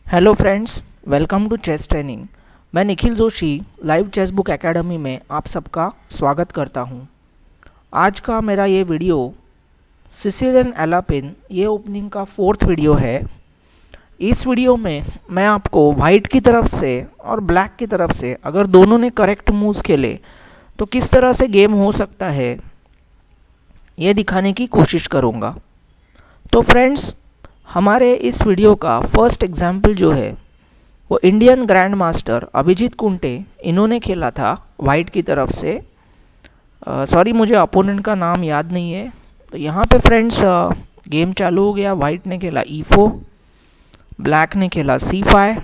Hello friends, welcome to chess training. मैं Nikhil Joshi Live Chess Book Academy में आप सबका स्वागत करता हूं। आज का मेरा ये वीडियो सिसिलियन एलापिन ये ओपनिंग का 4th वीडियो है। इस वीडियो में मैं आपको वाइट की तरफ से और ब्लैक की तरफ से अगर दोनों ने करेक्ट मूव्स खेले तो किस तरह से गेम हो सकता है ये दिखाने की कोशिश करूँगा। तो फ्रेंड्स, हमारे इस वीडियो का फर्स्ट एग्जाम्पल जो है वो Indian grand master Abhijit Kunte इन्होंने खेला था वाइट की तरफ से। सॉरी, मुझे अपोनेंट का नाम याद नहीं है। तो यहाँ पे फ्रेंड्स गेम चालू हो गया। वाइट ने खेला E4, ब्लैक ने खेला C5,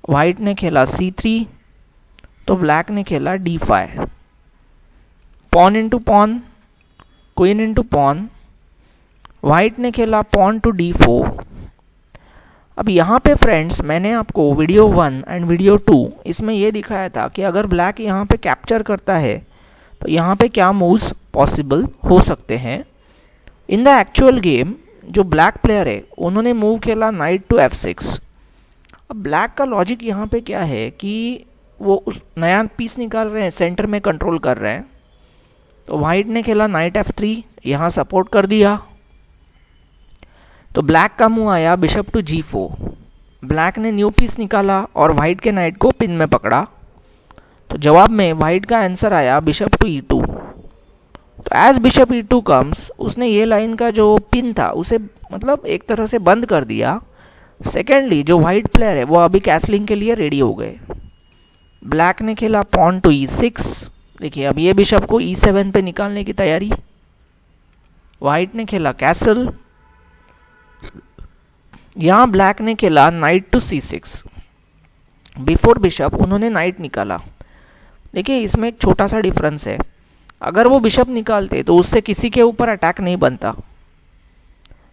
वाइट ने खेला C3, तो ब्लैक ने खेला D5। Pawn into pawn, queen into pawn, white ने खेला पॉन टू D4। अब यहाँ पे फ्रेंड्स मैंने आपको वीडियो 1 एंड वीडियो 2 इसमें ये दिखाया था कि अगर ब्लैक यहाँ पे कैप्चर करता है तो यहाँ पे क्या मूव्स पॉसिबल हो सकते हैं। इन द एक्चुअल गेम जो ब्लैक प्लेयर है उन्होंने मूव खेला नाइट टू F6। अब ब्लैक का लॉजिक यहाँ पे क्या है कि वो उस नया पीस निकाल रहे हैं, सेंटर में कंट्रोल कर रहे हैं। तो वाइट ने खेला नाइट F3, यहाँ सपोर्ट कर दिया। तो ब्लैक का मूव आया बिशप टू G4। ब्लैक ने न्यू पीस निकाला और वाइट के नाइट को पिन में पकड़ा। तो जवाब में वाइट का आंसर आया बिशप टू E2। तो एज बिशप E2 कम्स, उसने ये लाइन का जो पिन था उसे मतलब एक तरह से बंद कर दिया। सेकेंडली जो वाइट प्लेयर है वो अभी कैसलिंग के लिए रेडी हो गए। ब्लैक ने खेला पॉन टू E6। देखिए अब ये बिशप को E7 पे निकालने की तैयारी। वाइट ने खेला कैसल। यहाँ ब्लैक ने खेला knight to C6। Before bishop उन्होंने नाइट निकाला। देखिए इसमें एक छोटा सा डिफरेंस है। अगर वो बिशप निकालते तो उससे किसी के ऊपर अटैक नहीं बनता,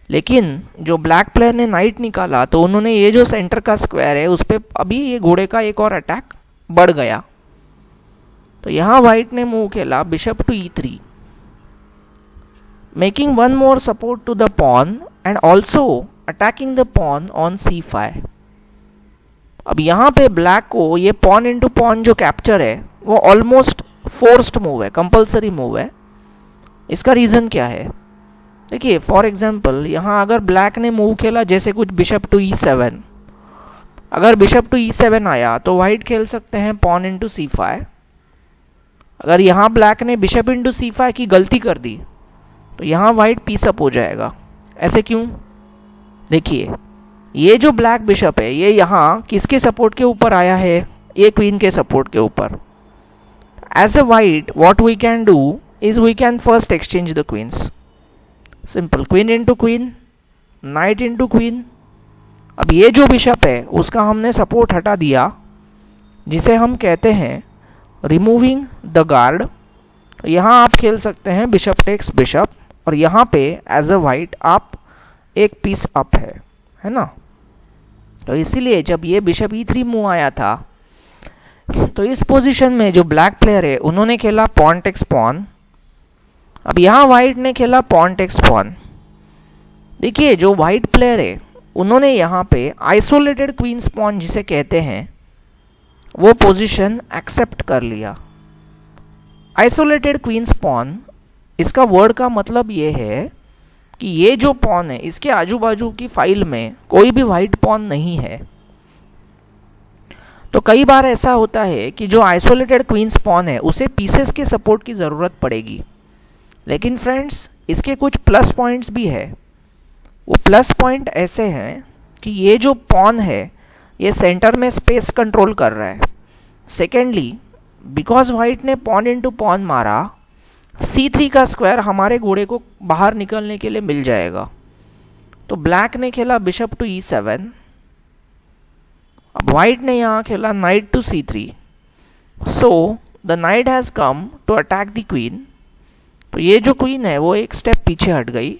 लेकिन जो ब्लैक प्लेयर ने नाइट निकाला तो उन्होंने ये जो सेंटर का स्क्वायर है उस पर अभी ये घोड़े का एक और अटैक बढ़ गया। तो यहाँ वाइट ने मूव खेला bishop to E3, making one more support to the pawn and also attacking the pawn on C5। अब यहाँ पे ब्लैक को ये पॉन इंटू पॉन जो कैप्चर है वो ऑलमोस्ट फोर्स्ड मूव है, कंपल्सरी मूव है। इसका रीजन क्या है? देखिए फॉर एग्जांपल यहाँ अगर ब्लैक ने मूव खेला जैसे कुछ बिशप टू E7, अगर बिशप टू E7 आया तो वाइट खेल सकते हैं पॉन इंटू C5। अगर यहाँ ब्लैक ने बिशप इंटू C5 की गलती कर दी तो यहाँ वाइट पीस अप हो जाएगा। ऐसे क्यों? देखिए ये जो ब्लैक बिशप है ये यहाँ किसके सपोर्ट के ऊपर आया है? ये क्वीन के सपोर्ट के ऊपर। As a white what we can do is we can first exchange the queens. Simple, queen into queen, knight into queen. अब ये जो बिशप है उसका हमने सपोर्ट हटा दिया, जिसे हम कहते हैं रिमूविंग द गार्ड। यहाँ आप खेल सकते हैं बिशप टेक्स बिशप, और यहाँ पे एज अ वाइट आप एक पीस अप है ना। तो इसीलिए जब ये बिशप E3 मूव आया था तो इस पोजीशन में जो ब्लैक प्लेयर है उन्होंने खेला पॉन टेक्स पॉन। अब यहाँ वाइट ने खेला पॉन टेक्स पॉन। देखिए जो वाइट प्लेयर है उन्होंने यहाँ पे आइसोलेटेड क्वींस पॉन जिसे कहते हैं वो पोजीशन एक्सेप्ट कर लिया। आइसोलेटेड क्वींस पॉन, इसका वर्ड का मतलब ये है कि ये जो पॉन है इसके आजू बाजू की फाइल में कोई भी वाइट पॉन नहीं है। तो कई बार ऐसा होता है कि जो आइसोलेटेड क्वींस पॉन है उसे पीसेस के सपोर्ट की ज़रूरत पड़ेगी। लेकिन फ्रेंड्स इसके कुछ प्लस पॉइंट्स भी है। वो प्लस पॉइंट ऐसे हैं कि ये जो पॉन है ये सेंटर में स्पेस कंट्रोल कर रहा है। सेकेंडली बिकॉज वाइट ने पॉन इंटू पॉन मारा, C3 का स्क्वायर हमारे घोड़े को बाहर निकलने के लिए मिल जाएगा। तो ब्लैक ने खेला बिशप टू E7। अब वाइट ने यहाँ खेला knight to C3। So the knight has come to attack the queen. तो ये जो क्वीन है वो एक स्टेप पीछे हट गई।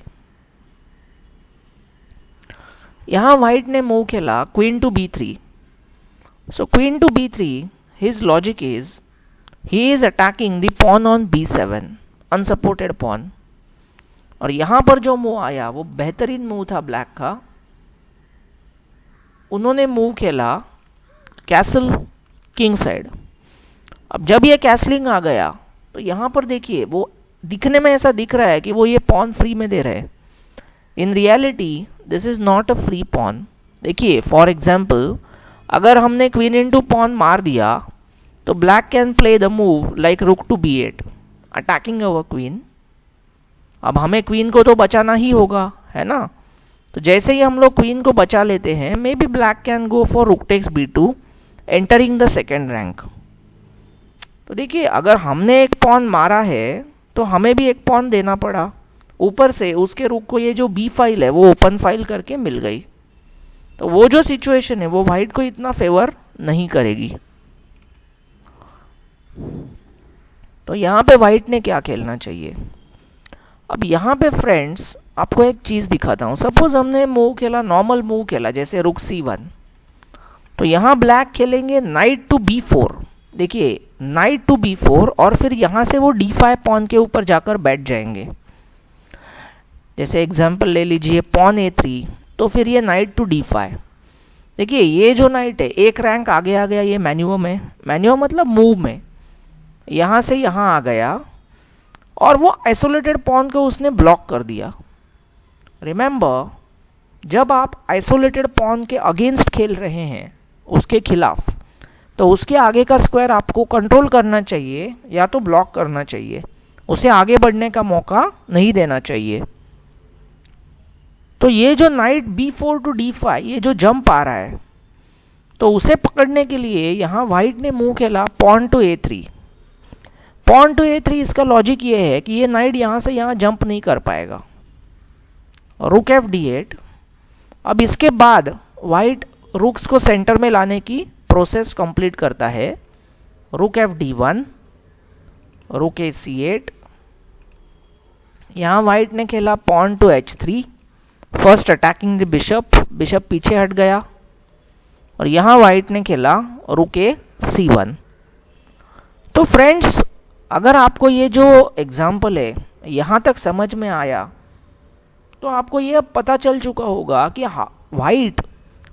यहाँ वाइट ने मूव खेला queen to B3। So queen to B3, his logic is he is attacking the pawn on B7, unsupported pawn. और यहाँ पर जो मूव आया वो बेहतरीन मूव था ब्लैक का। उन्होंने मूव खेला कैसल किंग साइड। अब जब ये कैसलिंग आ गया तो यहाँ पर देखिए वो दिखने में ऐसा दिख रहा है कि वो ये पॉन फ्री में दे रहे हैं। In reality this is not a free pawn. देखिए फॉर एग्जाम्पल अगर हमने क्वीन इंटू पॉन मार दिया तो black can play the move like rook to b8 attacking our queen. अब हमें क्वीन को तो बचाना ही होगा, है ना। तो जैसे ही हम लोग क्वीन को बचा लेते हैं, maybe black can go for rook takes b2 entering the second rank. तो देखिए अगर हमने एक पॉन मारा है तो हमें भी एक पॉन देना पड़ा, ऊपर से उसके रुक को ये जो बी फाइल है वो ओपन फाइल करके मिल गई। तो वो जो सिचुएशन है वो वाइट को इतना फेवर नहीं करेगी। तो यहाँ पे वाइट ने क्या खेलना चाहिए। अब यहाँ पे फ्रेंड्स आपको एक चीज दिखाता हूँ। सपोज हमने मूव खेला, नॉर्मल मूव खेला जैसे रुक c1, तो यहाँ ब्लैक खेलेंगे नाइट टू b4। देखिए नाइट टू b4 और फिर यहाँ से वो d5 पॉन के ऊपर जाकर बैठ जाएंगे। जैसे एग्जांपल ले लीजिए पॉन a3, तो फिर ये नाइट टू d5। देखिए ये जो नाइट है एक रैंक आगे आ गया, ये मैन्यूअर में, मैन्यूअर मतलब मूव में, यहाँ से यहाँ आ गया और वो आइसोलेटेड पॉन को उसने ब्लॉक कर दिया। रिमेंबर जब आप आइसोलेटेड पॉन के अगेंस्ट खेल रहे हैं, उसके खिलाफ, तो उसके आगे का स्क्वायर आपको कंट्रोल करना चाहिए या तो ब्लॉक करना चाहिए, उसे आगे बढ़ने का मौका नहीं देना चाहिए। तो ये जो नाइट b4 टू d5 ये जो जंप आ रहा है, तो उसे पकड़ने के लिए यहाँ व्हाइट ने मूव खेला pawn to a3। Pawn to a3 इसका लॉजिक ये है कि ये नाइट यहाँ से यहाँ जंप नहीं कर पाएगा। रुक fd8। अब इसके बाद व्हाइट रुक्स को सेंटर में लाने की प्रोसेस कंप्लीट करता है। रुक fd1, रुक ac8। यहाँ व्हाइट ने खेला pawn to h3, first attacking the bishop, bishop पीछे हट गया। और यहाँ व्हाइट ने खेला रुक c1। तो फ्रेंड्स अगर आपको ये जो एग्जाम्पल है यहाँ तक समझ में आया, तो आपको ये पता चल चुका होगा कि व्हाइट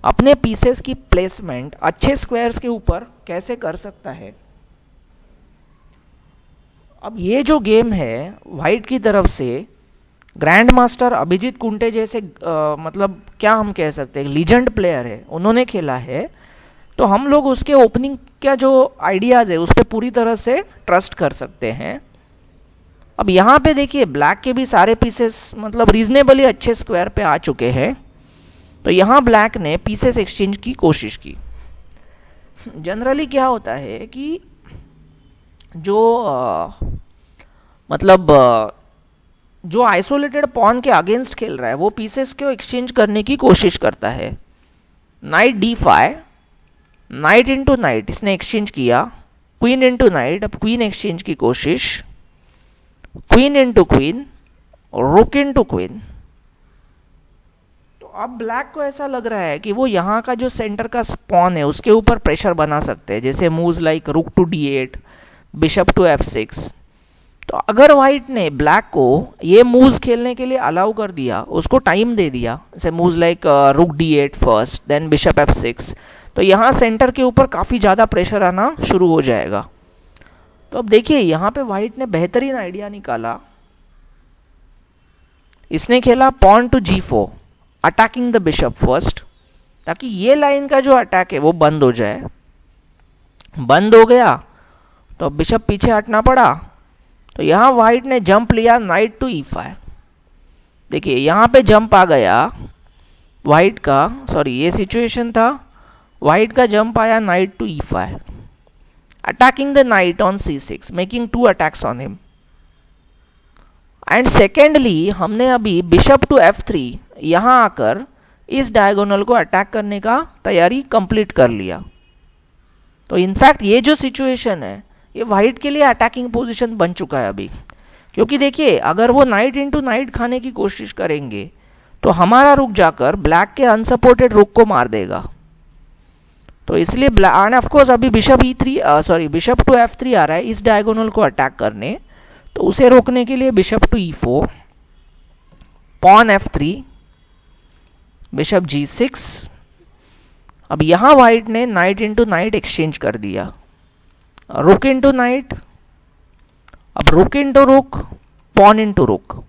अपने पीसेस की प्लेसमेंट अच्छे स्क्वायर्स के ऊपर कैसे कर सकता है। अब ये जो गेम है व्हाइट की तरफ से ग्रैंड मास्टर अभिजीत कुंटे जैसे मतलब क्या हम कह सकते हैं लीजेंड प्लेयर है, उन्होंने खेला है। तो हम लोग उसके ओपनिंग का जो आइडियाज है उस पर पूरी तरह से ट्रस्ट कर सकते हैं। अब यहाँ पे देखिए ब्लैक के भी सारे पीसेस मतलब रीजनेबली अच्छे स्क्वायर पे आ चुके हैं। तो यहाँ ब्लैक ने पीसेस एक्सचेंज की कोशिश की। जनरली क्या होता है कि जो जो आइसोलेटेड पॉन के अगेंस्ट खेल रहा है वो पीसेस को एक्सचेंज करने की कोशिश करता है। Night d5, night into night इसने एक्सचेंज किया, क्वीन इंटू नाइट, अब क्वीन एक्सचेंज की कोशिश, क्वीन इंटू क्वीन, रुक इंटू क्वीन। तो अब ब्लैक को ऐसा लग रहा है कि वो यहाँ का जो सेंटर का पॉन है उसके ऊपर प्रेशर बना सकते हैं, जैसे moves like rook to d8, bishop to f6। तो अगर व्हाइट ने ब्लैक को ये मूव्स खेलने के लिए अलाउ कर दिया, उसको टाइम दे दिया, जैसे मूव्स लाइक रुक d8 first then bishop f6, तो यहाँ सेंटर के ऊपर काफी ज्यादा प्रेशर आना शुरू हो जाएगा। तो अब देखिए यहाँ पे व्हाइट ने बेहतरीन आइडिया निकाला। इसने खेला pawn to g4 attacking the bishop first, ताकि ये लाइन का जो अटैक है वो बंद हो जाए। बंद हो गया तो बिशप पीछे हटना पड़ा। तो यहाँ व्हाइट ने जंप लिया नाइट टू e5। देखिए यहाँ पे जंप आ गया व्हाइट का, सॉरी ये सिचुएशन था, व्हाइट का जंप आया knight to e5 attacking the knight on c6 making 2 attacks on him. And secondly हमने अभी बिशप टू f3 यहाँ आकर इस डायगोनल को अटैक करने का तैयारी कंप्लीट कर लिया। तो इनफैक्ट ये जो सिचुएशन है ये व्हाइट के लिए अटैकिंग पोजीशन बन चुका है अभी, क्योंकि देखिए अगर वो नाइट इंटू नाइट खाने की कोशिश करेंगे तो हमारा रुक जाकर ब्लैक के अनसपोर्टेड रुक को मार देगा। तो इसलिए एंड ऑफ कोर्स अभी बिशप बिशप टू f3 आ रहा है इस डायगोनल को अटैक करने। तो उसे रोकने के लिए bishop to e4, pawn f3, bishop g6, अब यहाँ वाइट ने नाइट इंटू नाइट एक्सचेंज कर दिया, रुक इंटू नाइट, अब रुक इंटू रुक, पॉन इंटू रुक।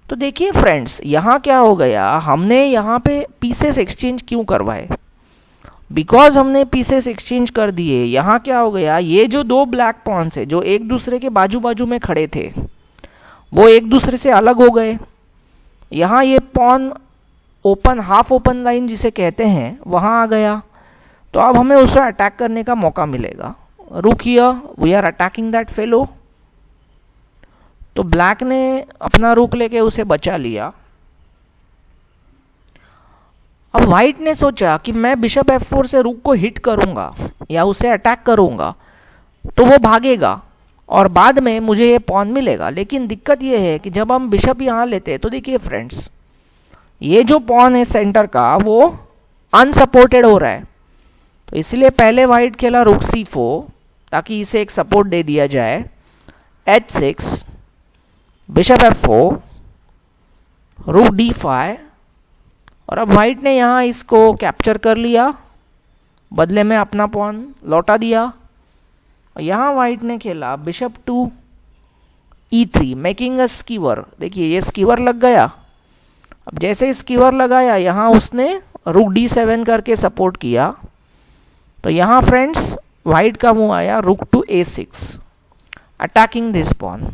तो देखिए फ्रेंड्स, यहाँ क्या हो गया, हमने यहाँ पे पीसेस एक्सचेंज क्यों करवाए, बिकॉज हमने पीसेस एक्सचेंज कर दिए। यहाँ क्या हो गया, ये जो दो ब्लैक पॉन्स है जो एक दूसरे के बाजू बाजू में खड़े थे वो एक दूसरे से अलग हो गए। यहाँ ये pawn open, half open line जिसे कहते हैं, वहाँ आ गया, तो अब हमें उसे अटैक करने का मौका मिलेगा। Rook here, we are attacking that fellow. तो ब्लैक ने अपना रुक लेके उसे बचा लिया। अब व्हाइट ने सोचा कि मैं बिशप F4 से रुक को हिट करूंगा या उसे अटैक करूंगा तो वो भागेगा और बाद में मुझे ये पॉन मिलेगा। लेकिन दिक्कत ये है कि जब हम बिशप यहाँ लेते हैं तो देखिए फ्रेंड्स, ये जो पॉन है सेंटर का वो अनसपोर्टेड हो रहा है, तो इसलिए पहले व्हाइट खेला रुक C4 ताकि इसे एक सपोर्ट दे दिया जाए। H6, बिशप F4, रुक D5, और अब व्हाइट ने यहाँ इसको कैप्चर कर लिया, बदले में अपना पॉन लौटा दिया। और यहाँ व्हाइट ने खेला bishop to E3 making a skewer. देखिए ये स्कीवर लग गया। अब जैसे स्कीवर लगाया यहाँ उसने रुक D7 करके सपोर्ट किया, तो यहाँ फ्रेंड्स व्हाइट का मूव आया rook to A6 attacking this pawn.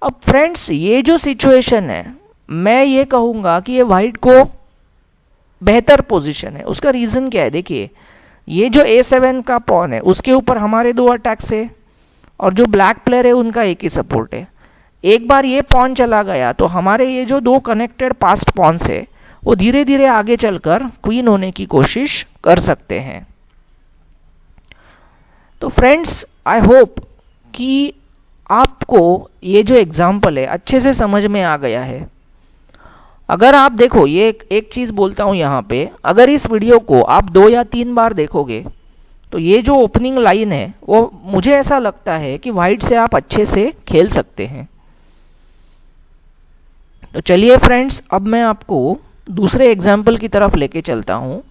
अब फ्रेंड्स ये जो सिचुएशन है, मैं ये कहूँगा कि ये व्हाइट को बेहतर पोजीशन है। उसका रीज़न क्या है, देखिए ये जो A7 का पॉन है उसके ऊपर हमारे दो अटैक्स है और जो ब्लैक प्लेयर है उनका एक ही सपोर्ट है। एक बार ये पॉन चला गया तो हमारे ये जो दो कनेक्टेड पास्ट पॉन्स है वो धीरे धीरे आगे चलकर क्वीन होने की कोशिश कर सकते हैं। तो फ्रेंड्स आई होप कि आपको ये जो एग्जाम्पल है अच्छे से समझ में आ गया है। अगर आप देखो, ये एक चीज़ बोलता हूँ यहाँ पे, अगर इस वीडियो को आप 2 या 3 बार देखोगे तो ये जो ओपनिंग लाइन है वो मुझे ऐसा लगता है कि वाइट से आप अच्छे से खेल सकते हैं। तो चलिए फ्रेंड्स, अब मैं आपको दूसरे एग्जाम्पल की तरफ लेके चलता हूँ।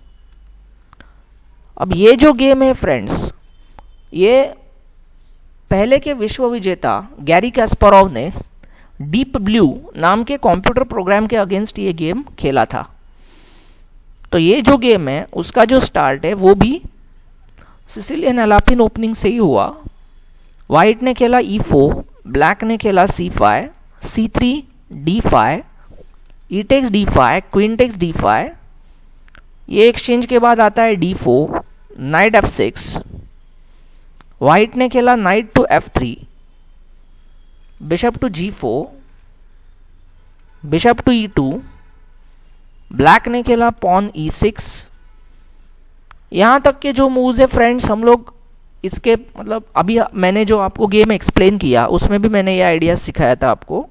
अब ये जो गेम है फ्रेंड्स, ये पहले के विश्व विजेता गैरी कास्पारोव ने डीप ब्लू नाम के कंप्यूटर प्रोग्राम के अगेंस्ट ये गेम खेला था। तो ये जो गेम है उसका जो स्टार्ट है वो भी सिसिलियन अलापिन ओपनिंग से ही हुआ। वाइट ने खेला E4, ब्लैक ने खेला C5, C3, D5, E takes D5, queen takes D5। ये एक्सचेंज के बाद आता है D4, नाइट F6, वाइट ने खेला knight to F3, bishop to G4, bishop to E2, black ने खेला पॉन E6। यहाँ तक के जो मूव्स है फ्रेंड्स, हम लोग इसके मतलब अभी मैंने जो आपको गेम एक्सप्लेन किया उसमें भी मैंने ये आइडिया सिखाया था आपको।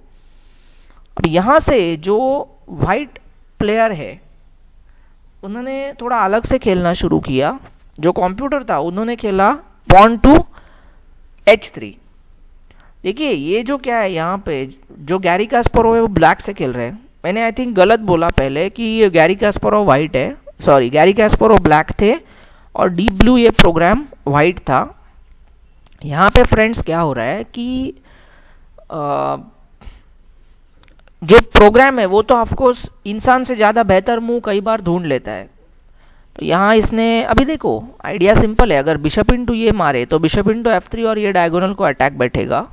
अब यहाँ से जो वाइट प्लेयर है उन्होंने थोड़ा अलग से खेलना शुरू किया। जो कंप्यूटर था उन्होंने खेला पॉन टू H3। देखिए ये जो क्या है, यहाँ पे जो गैरी कास्पारोव है वो ब्लैक से खेल रहे हैं। मैंने आई थिंक गलत बोला पहले कि गैरी कास्पारोव वाइट है, सॉरी गैरी कास्पारोव ब्लैक थे और डीप ब्लू ये प्रोग्राम वाइट था। यहाँ पे फ्रेंड्स क्या हो रहा है कि जो प्रोग्राम है वो तो ऑफकोर्स इंसान से ज़्यादा बेहतर मूव कई बार ढूंढ लेता है। तो यहाँ इसने, अभी देखो आइडिया सिंपल है, अगर बिशप इंटू ये मारे तो बिशप इंटू F3 और ये डायगोनल को अटैक बैठेगा।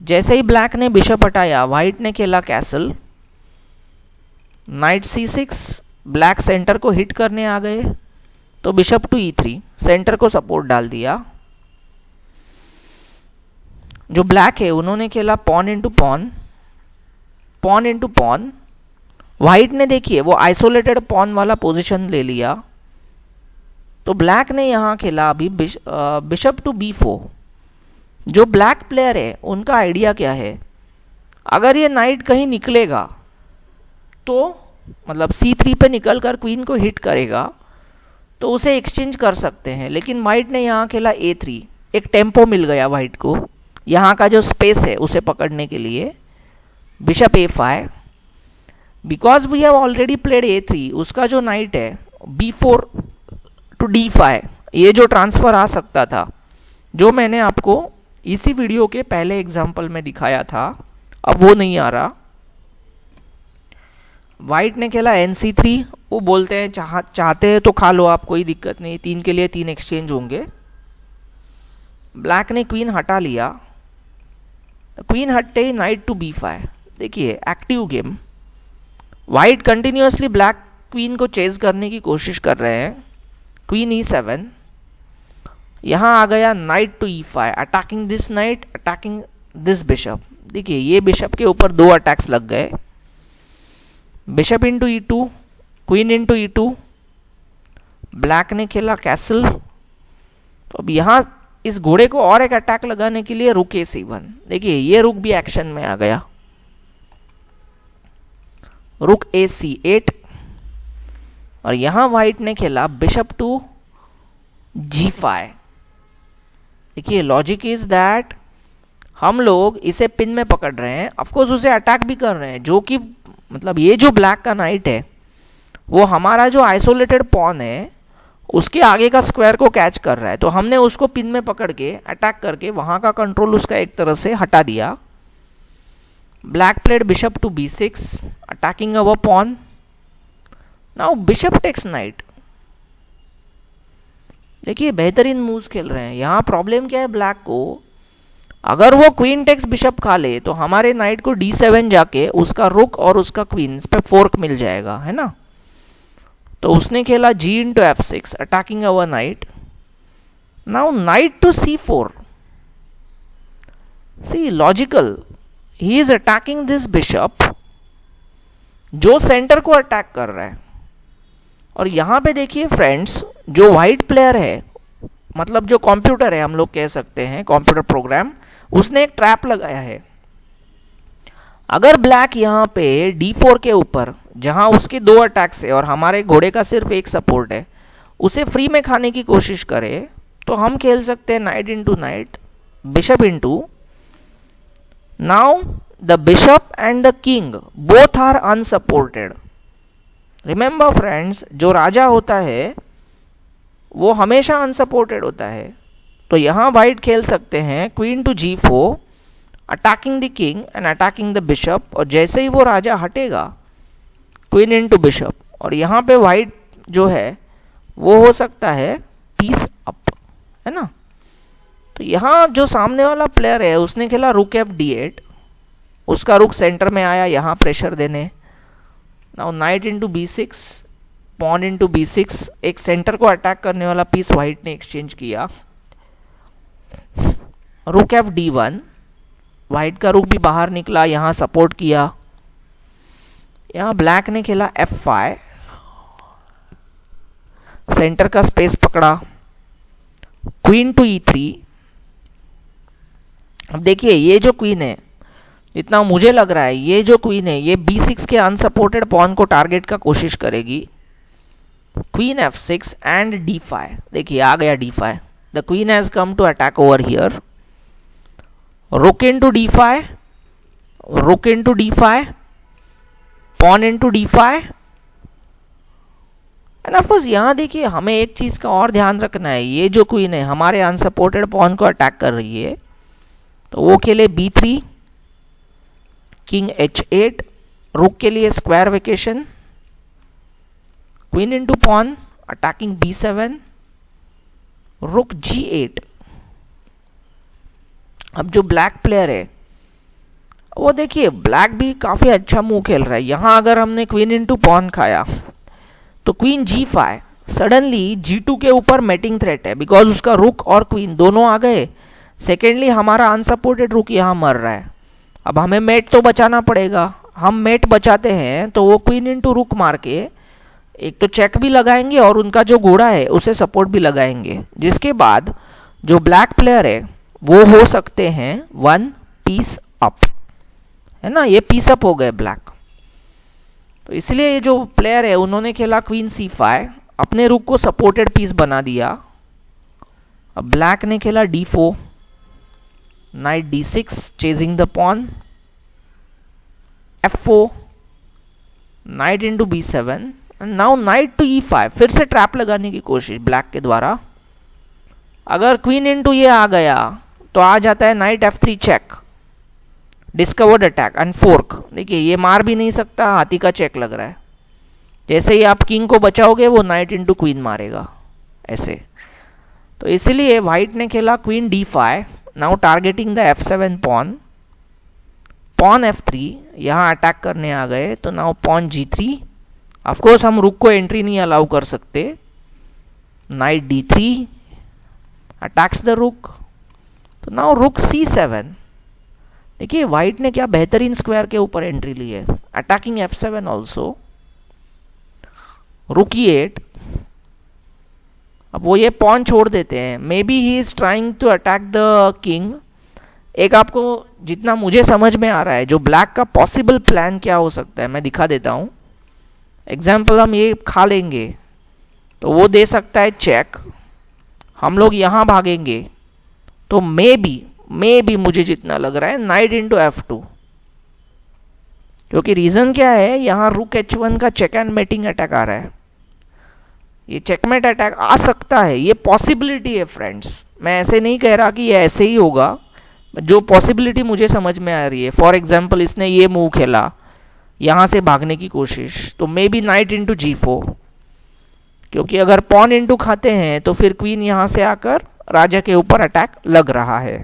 जैसे ही ब्लैक ने बिशप हटाया, व्हाइट ने खेला castle, knight C6, black centre को हिट करने आ गए तो बिशप टू E3 सेंटर को सपोर्ट डाल दिया। जो ब्लैक है उन्होंने खेला pawn into pawn, pawn into pawn. White ने देखिए वो आइसोलेटेड पॉन वाला पोजीशन ले लिया, तो ब्लैक ने यहां खेला अभी बिशप टू B4। जो ब्लैक प्लेयर है उनका आइडिया क्या है, अगर ये नाइट कहीं निकलेगा तो मतलब C3 पे निकलकर क्वीन को हिट करेगा तो उसे एक्सचेंज कर सकते हैं। लेकिन व्हाइट ने यहाँ खेला A3, एक टेम्पो मिल गया व्हाइट को, यहाँ का जो स्पेस है उसे पकड़ने के लिए। Bishop A5, because we have already played A3, उसका जो नाइट है B4 टू D5, ये जो ट्रांसफर आ सकता था, जो मैंने आपको इसी वीडियो के पहले एग्जाम्पल में दिखाया था, अब वो नहीं आ रहा। वाइट ने खेला NC3, वो बोलते हैं चाहते हैं तो खा लो आप, कोई दिक्कत नहीं, 3 के लिए 3 एक्सचेंज होंगे। ब्लैक ने क्वीन हटा लिया, क्वीन हटते ही नाइट टू B5। देखिए active game, white continuously black queen को चेज करने की कोशिश कर रहे हैं। क्वीन E7, यहां आ गया knight to E5, attacking this knight, attacking this bishop. देखिए ये बिशप के ऊपर 2 अटैक्स लग गए। Bishop into E2, queen into E2, black ने खेला कैसल। तो अब यहां इस घोड़े को और एक अटैक लगाने के लिए रुक A7। देखिए ये रुक भी एक्शन में आ गया, रुक AC8, और यहां व्हाइट ने खेला बिशप टू G5। देखिए लॉजिक इज दैट हम लोग इसे पिन में पकड़ रहे हैं, ऑफकोर्स उसे अटैक भी कर रहे हैं, जो कि मतलब ये जो ब्लैक का नाइट है वो हमारा जो आइसोलेटेड पॉन है उसके आगे का स्क्वायर को कैच कर रहा है, तो हमने उसको पिन में पकड़ के अटैक करके वहां का कंट्रोल उसका एक तरह से हटा दिया। Black played bishop to B6, attacking our pawn. Now bishop takes knight. देखिए बेहतरीन मूव्स खेल रहे हैं। यहां प्रॉब्लम क्या है ब्लैक को, अगर वो क्वीन टेक्स बिशप खा ले तो हमारे नाइट को D7 जाके उसका रुक और उसका क्वीन इस पे फोर्क मिल जाएगा, है ना। तो उसने खेला G into F6, attacking our knight. Now knight to C4, see logical, he is attacking this bishop जो सेंटर को अटैक कर रहा है। और यहां पे देखिए फ्रेंड्स, जो व्हाइट प्लेयर है, मतलब जो कंप्यूटर है, हम लोग कह सकते हैं कंप्यूटर प्रोग्राम, उसने एक ट्रैप लगाया है। अगर ब्लैक यहां पे D4 के ऊपर, जहां उसके 2 अटैक्स है और हमारे घोड़े का सिर्फ एक सपोर्ट है, उसे फ्री में खाने की कोशिश करे, तो हम खेल सकते हैं knight into knight, bishop into. Now the bishop and the king both are unsupported. Remember friends, जो राजा होता है वो हमेशा अनसपोर्टेड होता है। तो यहां व्हाइट खेल सकते हैं queen to G4, attacking the king and attacking the bishop, और जैसे ही वो राजा हटेगा क्वीन इनटू बिशप, और यहां पे व्हाइट जो है वो हो सकता है पीस अप, है ना। तो यहां जो सामने वाला प्लेयर है उसने खेला रुक F8, उसका रुक सेंटर में आया यहां प्रेशर देने। Now knight into B6, pawn into B6, एक सेंटर को अटैक करने वाला पीस व्हाइट ने एक्सचेंज किया। रुक F1, व्हाइट का रुक भी बाहर निकला, यहां सपोर्ट किया। यहां ब्लैक ने खेला F5, सेंटर का स्पेस पकड़ा। Queen to E3। अब देखिए ये जो क्वीन है, इतना मुझे लग रहा है ये जो क्वीन है ये B6 के अनसपोर्टेड पॉन को टारगेट का कोशिश करेगी। Queen F6 and D5। देखिए आ गया D5, the queen has come to attack over here. Rook into D5, rook into D5, pawn into D5। And of course यहां देखिए हमें एक चीज का और ध्यान रखना है, ये जो क्वीन है हमारे अनसपोर्टेड पॉन को अटैक कर रही है, तो वो खेले B3, किंग H8, रुक के लिए square vacation, queen into pawn, attacking B7, rook G8। अब जो ब्लैक प्लेयर है वो देखिए ब्लैक भी काफी अच्छा मूव खेल रहा है। यहां अगर हमने क्वीन इनटू पॉन खाया तो क्वीन G5, सडनली G2 के ऊपर मेटिंग थ्रेट है, बिकॉज उसका रुक और क्वीन दोनों आ गए। सेकेंडली हमारा अनसपोर्टेड रुक यहां मर रहा है। अब हमें मेट तो बचाना पड़ेगा। हम मेट बचाते हैं तो वो क्वीन इनटू रुक मार के एक तो चेक भी लगाएंगे और उनका जो घोड़ा है उसे सपोर्ट भी लगाएंगे, जिसके बाद जो ब्लैक प्लेयर है वो हो सकते हैं 1 पीस अप, है ना। ये पीस अप हो गए ब्लैक। तो इसलिए ये जो प्लेयर है उन्होंने खेला क्वीन C5, अपने रुक को सपोर्टेड पीस बना दिया। अब ब्लैक ने खेला D4, knight D6, chasing the pawn, F4, knight into B7, now knight to E5, फिर से ट्रैप लगाने की कोशिश ब्लैक के द्वारा। अगर क्वीन इंटू ये आ गया तो आ जाता है knight F3 check, discovered attack and fork. देखिए ये मार भी नहीं सकता, हाथी का चेक लग रहा है। जैसे ही आप किंग को बचाओगे वो नाइट इंटू क्वीन मारेगा ऐसे। तो इसलिए व्हाइट ने खेला queen D5, now targeting the F7 pawn, pawn F3, यहाँ अटैक करने आ गए तो नाउ पॉन G3। ऑफकोर्स हम रुक को एंट्री नहीं अलाउ कर सकते। नाइट D3 अटैक्स द रुक, तो नाउ रुक C7। देखिए व्हाइट ने क्या बेहतरीन स्क्वायर के ऊपर एंट्री ली है, अटैकिंग F7 ऑल्सो। रुक E8, अब वो ये पॉन छोड़ देते हैं। Maybe he is trying to attack the king. एक आपको जितना मुझे समझ में आ रहा है जो ब्लैक का पॉसिबल प्लान क्या हो सकता है मैं दिखा देता हूं। एग्जाम्पल, हम ये खा लेंगे तो वो दे सकता है चेक, हम लोग यहां भागेंगे तो मे बी मुझे जितना लग रहा है नाइट इंटू F2, क्योंकि रीजन क्या है, यहां रुक H1 का चेक एंड मेटिंग अटैक आ रहा है। ये चेकमेट अटैक आ सकता है, ये पॉसिबिलिटी है फ्रेंड्स। मैं ऐसे नहीं कह रहा कि ये ऐसे ही होगा, जो पॉसिबिलिटी मुझे समझ में आ रही है। फॉर एग्जाम्पल इसने ये मूव खेला, यहां से भागने की कोशिश, तो may be night into G4, क्योंकि अगर पॉन इंटू खाते हैं तो फिर क्वीन यहां से आकर राजा के ऊपर अटैक लग रहा है।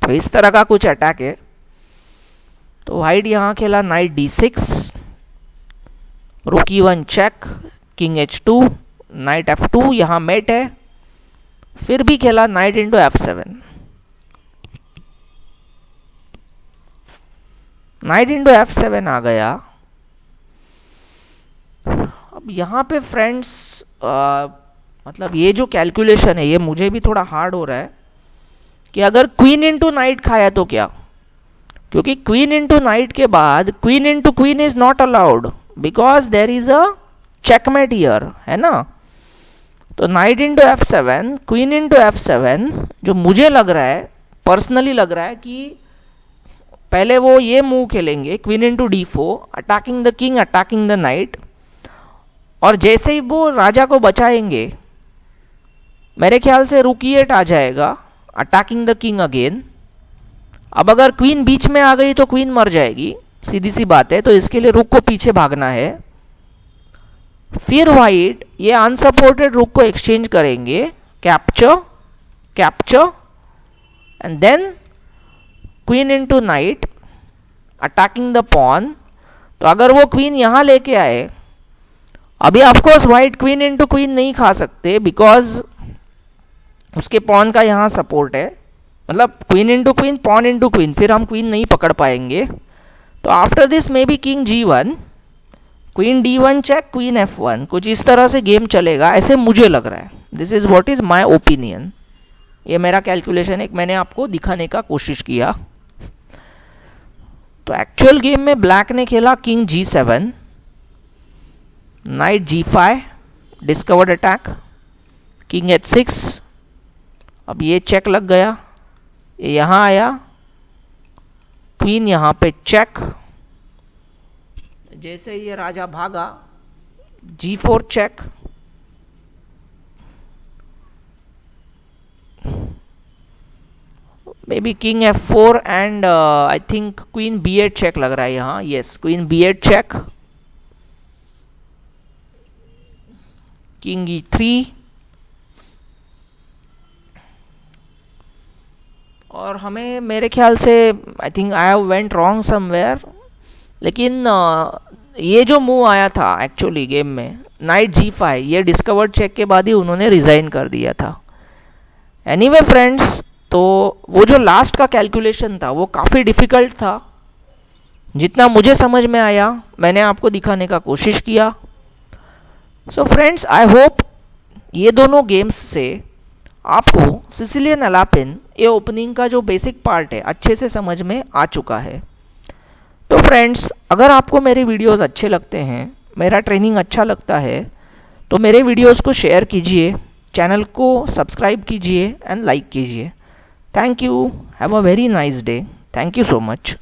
तो इस तरह का कुछ अटैक है। तो व्हाइट यहां खेला नाइट D6, रुक E1 check, king H2, night F2, यहां मेट है। फिर भी खेला night into F7, night into F7 आ गया। अब यहां पे फ्रेंड्स मतलब ये जो कैलकुलेशन है ये मुझे भी थोड़ा हार्ड हो रहा है कि अगर क्वीन इंटू नाइट खाया तो क्या, क्योंकि क्वीन इंटू नाइट के बाद queen into queen is not allowed because there is a checkmate here, है ना। तो night into F7, queen into F7, जो मुझे लग रहा है, पर्सनली लग रहा है कि पहले वो ये मूव खेलेंगे queen into D4, attacking the king, attacking the night, और जैसे ही वो राजा को बचाएंगे मेरे ख्याल से रुक E8 आ जाएगा, अटैकिंग द किंग अगेन। अब अगर क्वीन बीच में आ गई तो क्वीन मर जाएगी, सीधी सी बात है। तो इसके लिए रुक को पीछे भागना है। फिर व्हाइट ये अनसपोर्टेड रुक को एक्सचेंज करेंगे, capture capture, and then queen into knight, attacking the pawn. तो अगर वो क्वीन यहां लेके आए, अभी of course white queen into queen नहीं खा सकते बिकॉज उसके पॉन का यहां सपोर्ट है, मतलब queen into queen, pawn into queen, फिर हम क्वीन नहीं पकड़ पाएंगे। तो after this maybe king G1, queen D1 check, queen F1, कुछ इस तरह से गेम चलेगा, ऐसे मुझे लग रहा है। This is what is my opinion, ये मेरा कैलकुलेशन है, मैंने आपको दिखाने का कोशिश किया। तो एक्चुअल गेम में ब्लैक ने खेला king G7, night G5, discovered attack, king H6। अब ये चेक लग गया, ये यहां आया, क्वीन यहां पे चेक, जैसे ही ये राजा भागा G4 check, maybe king F4 and I think queen B8 check लग रहा है यहां। Yes, queen B8 check, king E3, और हमें मेरे ख्याल से I think I have went wrong somewhere, लेकिन ये जो मूव आया था एक्चुअली गेम में नाइट G5, ये डिस्कवर्ड चेक के बाद ही उन्होंने रिजाइन कर दिया था। एनीवे फ्रेंड्स, तो वो जो लास्ट का कैलकुलेशन था वो काफ़ी डिफिकल्ट था। जितना मुझे समझ में आया मैंने आपको दिखाने का कोशिश किया। सो फ्रेंड्स, आई होप ये दोनों गेम्स से आपको सिसिलियन एलापिन ये ओपनिंग का जो बेसिक पार्ट है अच्छे से समझ में आ चुका है। तो फ्रेंड्स, अगर आपको मेरे वीडियोस अच्छे लगते हैं, मेरा ट्रेनिंग अच्छा लगता है, तो मेरे वीडियोस को शेयर कीजिए, चैनल को सब्सक्राइब कीजिए एंड लाइक कीजिए। Thank you, have a very nice day, thank you so much.